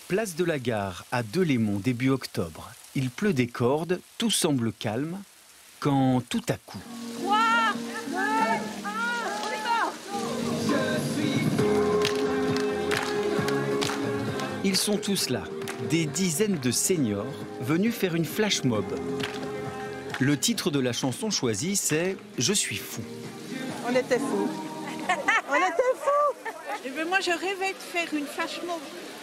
Place de la Gare, à Delémont, début octobre. Il pleut des cordes, tout semble calme, quand tout à coup... 3, 2, 1, on y va! Ils sont tous là, des dizaines de seniors venus faire une flash mob. Le titre de la chanson choisie, c'est « Je suis fou ». On était fous. On était fous. Eh bien, moi, je rêvais de faire une flash mob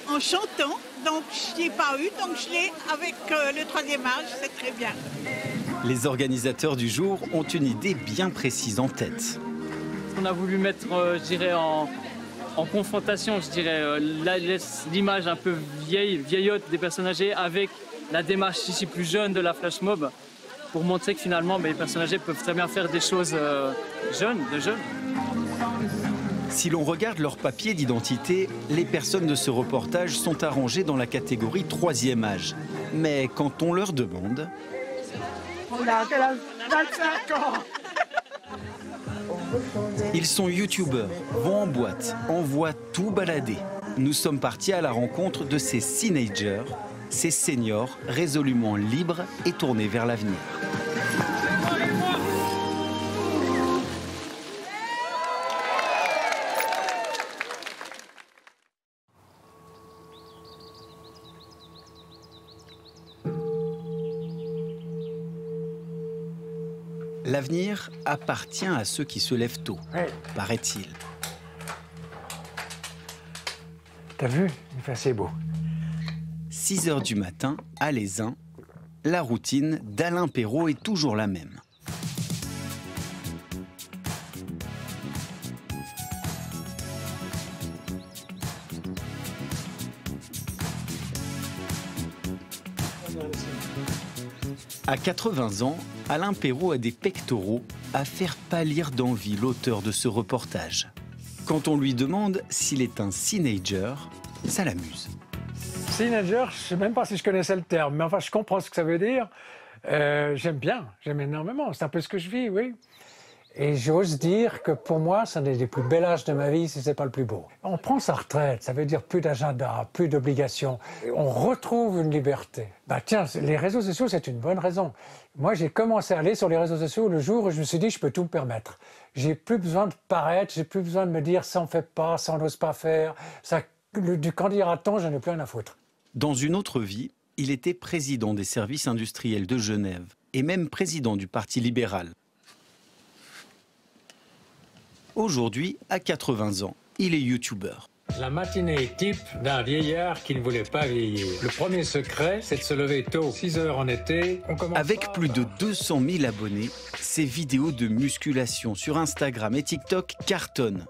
en chantant, donc je ne l'ai pas eu, donc je l'ai avec le troisième âge, c'est très bien. Les organisateurs du jour ont une idée bien précise en tête. On a voulu mettre, je dirais, en confrontation, je dirais, l'image un peu vieillotte des personnes âgées avec la démarche ici plus jeune de la flash mob, pour montrer que finalement, les personnes âgées peuvent très bien faire des choses jeunes. Si l'on regarde leur papier d'identité, les personnes de ce reportage sont arrangées dans la catégorie troisième âge. Mais quand on leur demande... On a 25 ans. Ils sont youtubeurs, vont en boîte, envoient tout balader. Nous sommes partis à la rencontre de ces teenagers, ces seniors résolument libres et tournés vers l'avenir. L'avenir appartient à ceux qui se lèvent tôt, paraît-il. T'as vu? Il fait assez beau. 6 h du matin, à l'Aisin, la routine d'Alain Perrault est toujours la même. À 80 ans, Alain Perrault a des pectoraux à faire pâlir d'envie l'auteur de ce reportage. Quand on lui demande s'il est un teenager, ça l'amuse. Teenager, je ne sais même pas si je connaissais le terme, mais enfin, je comprends ce que ça veut dire. J'aime bien, j'aime énormément. C'est un peu ce que je vis, oui. Et j'ose dire que pour moi, c'est un des plus bels âges de ma vie, si ce n'est pas le plus beau. On prend sa retraite, ça veut dire plus d'agenda, plus d'obligations. On retrouve une liberté. Bah tiens, les réseaux sociaux, c'est une bonne raison. Moi, j'ai commencé à aller sur les réseaux sociaux le jour où je me suis dit, je peux tout me permettre. J'ai plus besoin de paraître, j'ai plus besoin de me dire, ça on fait pas, ça on n'ose pas faire. Ça, du candidat-on, j'en ai plus rien à foutre. Dans une autre vie, il était président des services industriels de Genève et même président du Parti libéral. Aujourd'hui, à 80 ans, il est youtubeur. La matinée type d'un vieillard qui ne voulait pas vieillir. Le premier secret, c'est de se lever tôt. 6 h en été, on commence. Avec plus de 200 000 abonnés, ses vidéos de musculation sur Instagram et TikTok cartonnent.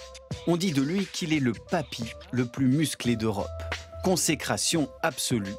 On dit de lui qu'il est le papy le plus musclé d'Europe. Consécration absolue.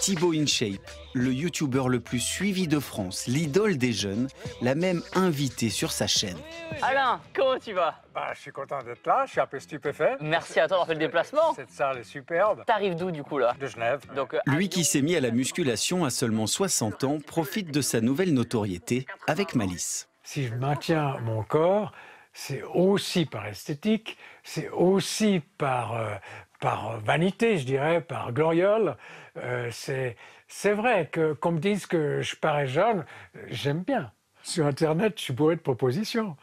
Thibaut InShape, le youtubeur le plus suivi de France, l'idole des jeunes, l'a même invité sur sa chaîne. Alain, comment tu vas? Je suis content d'être là, je suis un peu stupéfait. Merci à toi d'avoir fait le déplacement. Cette salle est superbe. T'arrives d'où du coup là? De Genève. Donc, Lui qui s'est mis à la musculation à seulement 60 ans profite de sa nouvelle notoriété avec malice. Si je maintiens mon corps, c'est aussi par esthétique, c'est aussi par vanité, je dirais, par gloriole. C'est vrai qu'on me dise que je parais jeune, j'aime bien. Sur Internet, je suis bourré de propositions.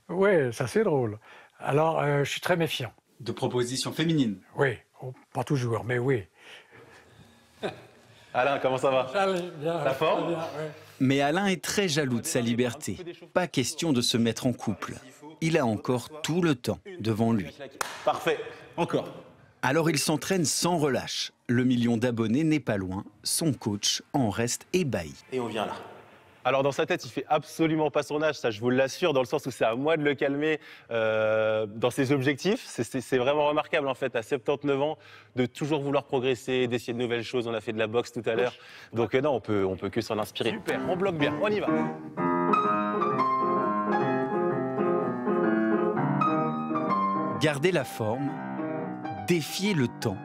Oui, ça c'est drôle. Alors, je suis très méfiant. De propositions féminines? Oui, pas toujours, mais oui. Alain, comment ça va? Bien, la forme? bien, ouais. Mais Alain est très jaloux de sa liberté. Pas question de se mettre en couple. Il a encore tout le temps devant lui. Parfait, encore. Alors il s'entraîne sans relâche. Le million d'abonnés n'est pas loin. Son coach en reste ébahi. Et on vient là. Alors dans sa tête, il fait absolument pas son âge, ça je vous l'assure, dans le sens où c'est à moi de le calmer dans ses objectifs. C'est vraiment remarquable en fait, à 79 ans, de toujours vouloir progresser, d'essayer de nouvelles choses. On a fait de la boxe tout à l'heure. Donc non, on peut que s'en inspirer. Super. On bloque bien, on y va. Garder la forme, défier le temps,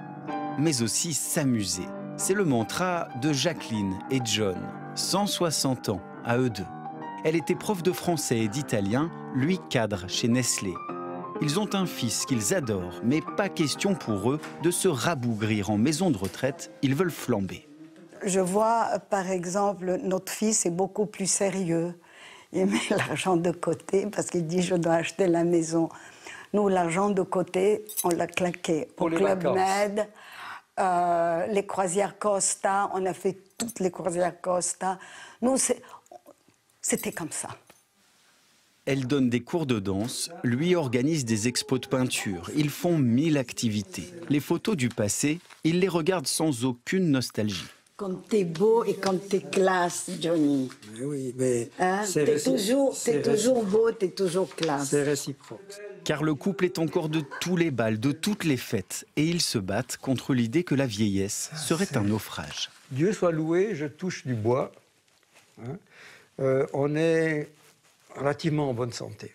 mais aussi s'amuser. C'est le mantra de Jacqueline et John, 160 ans à eux deux. Elle était prof de français et d'italien, lui cadre chez Nestlé. Ils ont un fils qu'ils adorent, mais pas question pour eux de se rabougrir en maison de retraite. Ils veulent flamber. Je vois, par exemple, notre fils est beaucoup plus sérieux. Il met l'argent de côté parce qu'il dit « je dois acheter la maison ». Nous, l'argent de côté, on l'a claqué au Club Med, les croisières Costa, on a fait toutes les croisières Costa. Nous, c'était comme ça. Elle donne des cours de danse, lui organise des expos de peinture. Ils font 1000 activités. Les photos du passé, il les regarde sans aucune nostalgie. Quand t'es beau et quand t'es classe, Johnny. Oui, mais t'es toujours beau, t'es toujours classe. C'est réciproque. Car le couple est encore de tous les bals, de toutes les fêtes. Et ils se battent contre l'idée que la vieillesse serait un naufrage. Dieu soit loué, je touche du bois. On est relativement en bonne santé.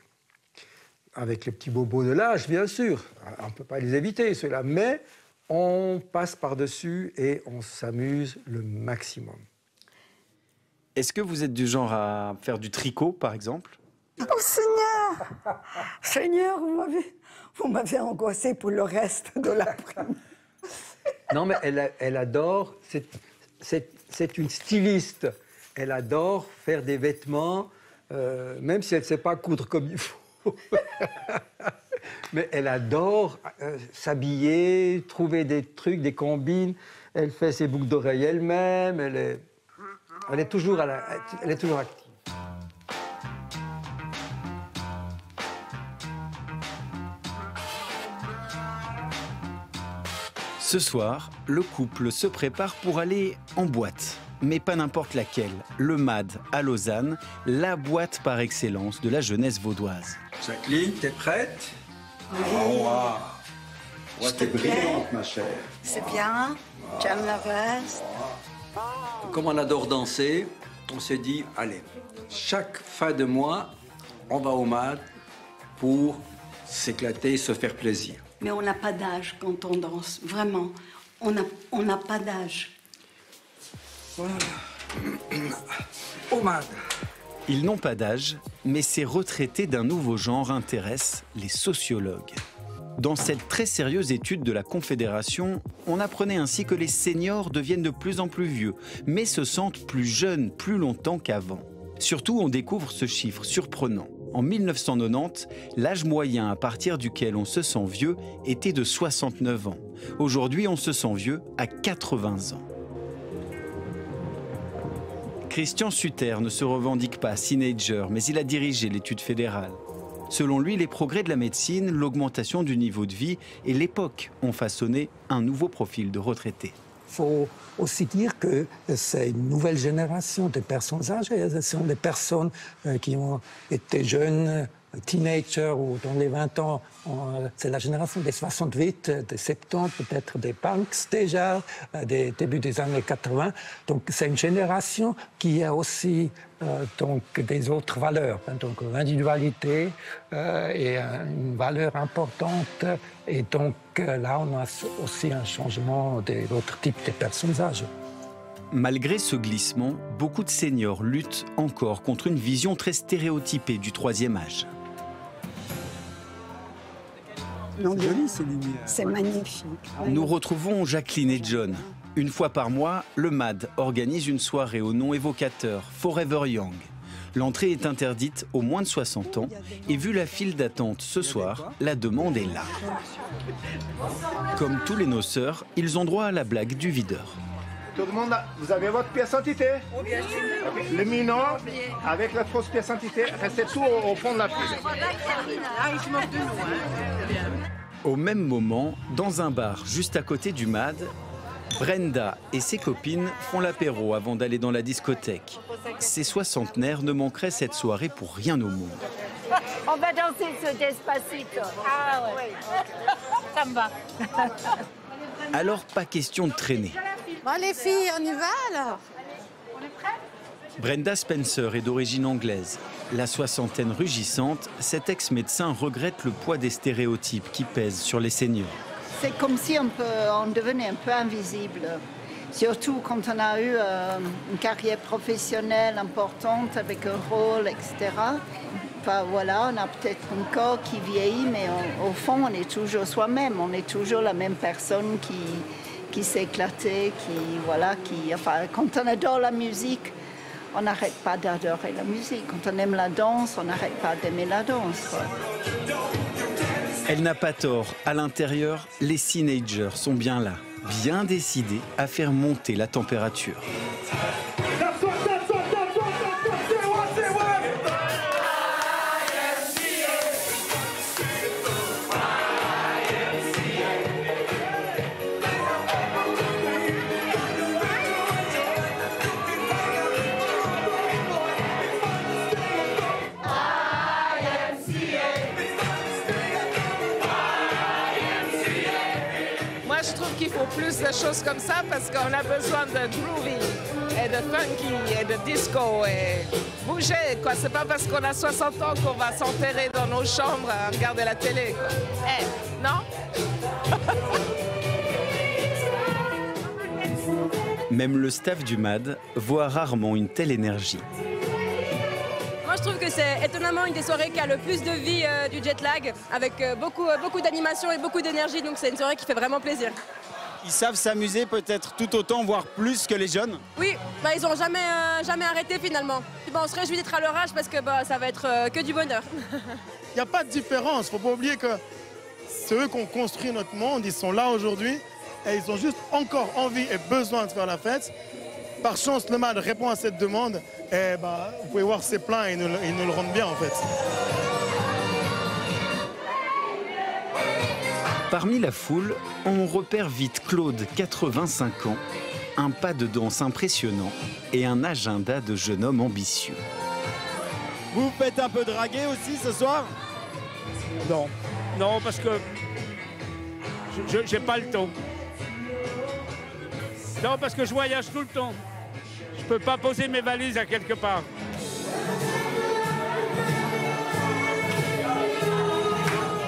Avec les petits bobos de l'âge, bien sûr. On ne peut pas les éviter, ceux-là. Mais on passe par-dessus et on s'amuse le maximum. Est-ce que vous êtes du genre à faire du tricot, par exemple? Oh Seigneur! Seigneur, vous m'avez angoissé pour le reste de l'après-midi. Non, mais elle adore, c'est une styliste. Elle adore faire des vêtements, même si elle ne sait pas coudre comme il faut. Mais elle adore s'habiller, trouver des trucs, des combines. Elle fait ses boucles d'oreilles elle-même. Elle est toujours active. Ce soir, le couple se prépare pour aller en boîte. Mais pas n'importe laquelle. Le MAD à Lausanne, la boîte par excellence de la jeunesse vaudoise. Jacqueline, t'es prête? Oui. Oh, wow. T'es brillante, ma chère. C'est bien. J'aime la veste. Comme on adore danser, on s'est dit, allez, chaque fin de mois, on va au MAD pour s'éclater, se faire plaisir. Mais on n'a pas d'âge quand on danse, vraiment. On n'a pas d'âge. Voilà. Au MAD. Ils n'ont pas d'âge, mais ces retraités d'un nouveau genre intéressent les sociologues. Dans cette très sérieuse étude de la Confédération, on apprenait ainsi que les seniors deviennent de plus en plus vieux, mais se sentent plus jeunes plus longtemps qu'avant. Surtout, on découvre ce chiffre surprenant. En 1990, l'âge moyen à partir duquel on se sent vieux était de 69 ans. Aujourd'hui, on se sent vieux à 80 ans. Christian Sutter ne se revendique pas teenager, mais il a dirigé l'étude fédérale. Selon lui, les progrès de la médecine, l'augmentation du niveau de vie et l'époque ont façonné un nouveau profil de retraité. Il faut aussi dire que c'est une nouvelle génération de personnes âgées. Ce sont des personnes qui ont été jeunes, teenagers ou dans les 20 ans. C'est la génération des 68, des 70, peut-être des punks déjà, des débuts des années 80. Donc c'est une génération qui a aussi donc des autres valeurs. Donc l'individualité est une valeur importante. Et donc là, on a aussi un changement des autres types de personnes âgées. Malgré ce glissement, beaucoup de seniors luttent encore contre une vision très stéréotypée du troisième âge. C'est joli, ces lumières. C'est magnifique. Nous retrouvons Jacqueline et John. Une fois par mois, le MAD organise une soirée au nom évocateur, Forever Young. L'entrée est interdite aux moins de 60 ans et vu la file d'attente ce soir, la demande est là. Comme tous les noceurs, ils ont droit à la blague du videur. Tout le monde, vous avez votre pièce d'identité? Bien sûr. Le minot, avec la fausse pièce d'identité, restez tout au fond de la file. Au même moment, dans un bar juste à côté du MAD, Brenda et ses copines font l'apéro avant d'aller dans la discothèque. Ces soixantenaires ne manqueraient cette soirée pour rien au monde. On va danser ce Despacito. Ah ouais. Ça me va. Alors, pas question de traîner. Bon, les filles, on y va alors? On est prêts? Brenda Spencer est d'origine anglaise. La soixantaine rugissante, cet ex-médecin regrette le poids des stéréotypes qui pèsent sur les seniors. C'est comme si on devenait un peu invisible. Surtout quand on a eu une carrière professionnelle importante avec un rôle, etc. Enfin, voilà, on a peut-être un corps qui vieillit, mais au fond, on est toujours soi-même. On est toujours la même personne qui s'éclatait, enfin, quand on adore la musique, on n'arrête pas d'adorer la musique. Quand on aime la danse, on n'arrête pas d'aimer la danse, quoi. Elle n'a pas tort. À l'intérieur, les teenagers sont bien là, bien décidés à faire monter la température. Je trouve qu'il faut plus de choses comme ça parce qu'on a besoin de groovy et de funky et de disco et bouger, quoi. C'est pas parce qu'on a 60 ans qu'on va s'enterrer dans nos chambres à regarder la télé, quoi. Non? Même le staff du MAD voit rarement une telle énergie. Moi, je trouve que c'est étonnamment une des soirées qui a le plus de vie du jet lag, avec beaucoup d'animation et beaucoup d'énergie, donc c'est une soirée qui fait vraiment plaisir. Ils savent s'amuser peut-être tout autant, voire plus que les jeunes. Oui, ils n'ont jamais arrêté finalement. Puis, on se réjouit d'être à leur âge parce que ça va être que du bonheur. Il n'y a pas de différence, il ne faut pas oublier que c'est eux qui ont construit notre monde, ils sont là aujourd'hui et ils ont juste encore envie et besoin de faire la fête. Par chance, le MAD répond à cette demande et vous pouvez voir c'est plein et ils nous le rendent bien en fait. Parmi la foule, on repère vite Claude, 85 ans, un pas de danse impressionnant et un agenda de jeune homme ambitieux. Vous vous faites un peu draguer aussi ce soir? Non, non parce que j'ai pas le temps. Non, parce que je voyage tout le temps. Je peux pas poser mes valises à quelque part.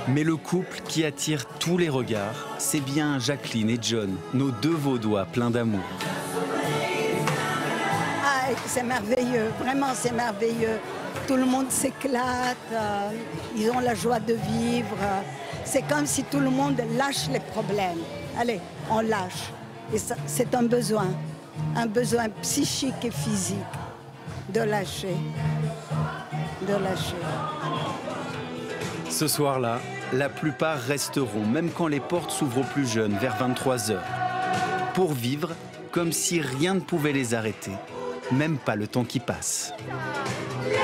Mais le couple qui attire tous les regards, c'est bien Jacqueline et John, nos deux Vaudois pleins d'amour. Ah, c'est merveilleux, vraiment c'est merveilleux. Tout le monde s'éclate, ils ont la joie de vivre. C'est comme si tout le monde lâche les problèmes. Allez, on lâche. Et c'est un besoin psychique et physique de lâcher. De lâcher. Ce soir-là, la plupart resteront, même quand les portes s'ouvrent aux plus jeunes, vers 23 h, pour vivre comme si rien ne pouvait les arrêter, même pas le temps qui passe. Yeah!